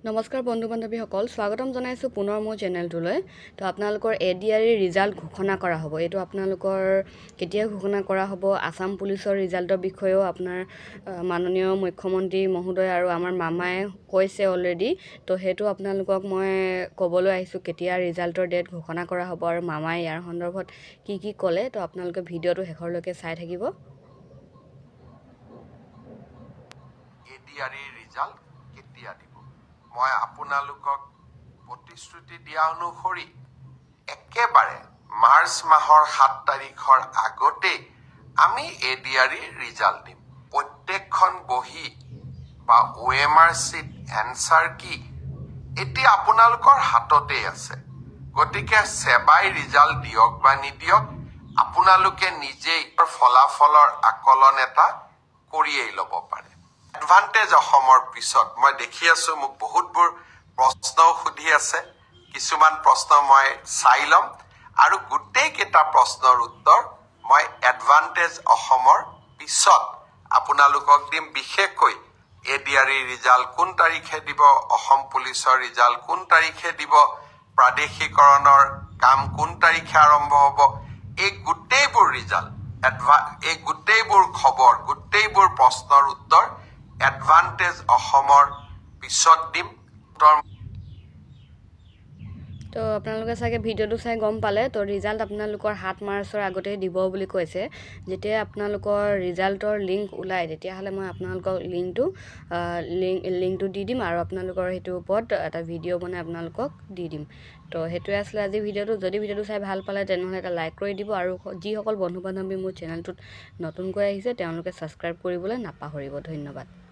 নমস্কাৰ বন্ধু বান্ধৱীসকল স্বাগতম জনাইছোঁ পুনৰ মোৰ চেনেলটোলৈ তো আপোনালোকৰ এডিআৰই ৰিজাল্ট ঘোষণা কৰা হ'ব এইটো আপোনালোকৰ কেতিয়া ঘোষণা কৰা হ'ব আসাম পুলিচৰ ৰিজাল্টৰ বিষয়েও আপোনাৰ মাননীয় মুখ্যমন্ত্ৰী মহোদয় আৰু আমাৰ মামাই কৈছে অলৰেডি তো সেইটো আপোনালোকক মই ক'বলৈ আহিছোঁ কেতিয়া ৰিজাল্টৰ ডেট ঘোষণা কৰা হ'ব আৰু মামাই ইয়াৰ সন্দৰ্ভত কি ক'লে তো আপোনালোকে ভিডিঅ'টো শেষৰলৈকে চাই থাকিব এডিআৰই ৰিজাল্ট কেতিয়া দিব মই আপোনালোকক প্ৰতিশ্ৰুতি দিয়া অনুসৰি একেবাৰে মাৰ্চ মাহৰ 7 তাৰিখৰ আগতে আমি এডিআৰই ৰিজাল্ট দিম প্ৰত্যেকখন বহি বা ওএমআৰ চিট এনসাৰ কি এতিয়া আপোনালোকৰ হাততে আছে গতিকে সেবাই ৰিজাল্ট দিয়ক বা নিদিয়ক আপোনালোকে নিজেই ফলাফলৰ আকলন এটা কৰিয়েই ল'ব পাৰে এডভান্টেজ অসমৰ পিছত মই দেখি আছো মোক বহুতবোৰ প্ৰশ্ন সুধি আছে কিছুমান প্ৰশ্ন মই চাই লম আৰু গোটেই কেইটা প্ৰশ্নৰ উত্তৰ মই এডভান্টেজ অসমৰ পিছত আপোনালোকক দিম বিশেষকৈ এডিআৰই ৰিজাল্ট কোন তাৰিখে দিব অসম পুলিচৰ ৰিজাল্ট কোন তাৰিখে দিব প্ৰাদেশিকৰণৰ কাম কোন তাৰিখে আৰম্ভ হ'ব এই গোটেইবোৰ ৰিজাল্ট এই গোটেইবোৰ খবৰ গোটেইবোৰ প্ৰশ্নৰ উত্তৰ এডভান্টেজ অসমৰ পিছত দিম তো আপোনালোকে চাগে ভিডিঅ'টো চাই গম পালে তো ৰিজাল্ট আপোনালোকৰ 7 মাৰ্চৰ আগতে দিব বুলি কৈছে যেতিয়া আপোনালোকৰ ৰিজাল্টৰ লিংক ওলাই তেতিয়াহ'লে মই আপোনালোকক লিংকটো দি দিম আৰু আপোনালোকৰ সেইটো ওপৰত এটা ভিডিঅ' বনাই আপোনালোকক দি দিম তো সেইটোৱে আছিলে আজি ভিডিঅ'টো যদি ভিডিঅ'টো চাই ভাল পালে তেনেহ'লে এটা লাইক কৰি দিব আৰু যিসকল বন্ধু বান্ধৱী মোৰ চেনেলটোত নতুনকৈ আহিছে তেওঁলোকে ছাবস্ক্ৰাইব কৰিবলৈ নাপাহৰিব ধন্যবাদ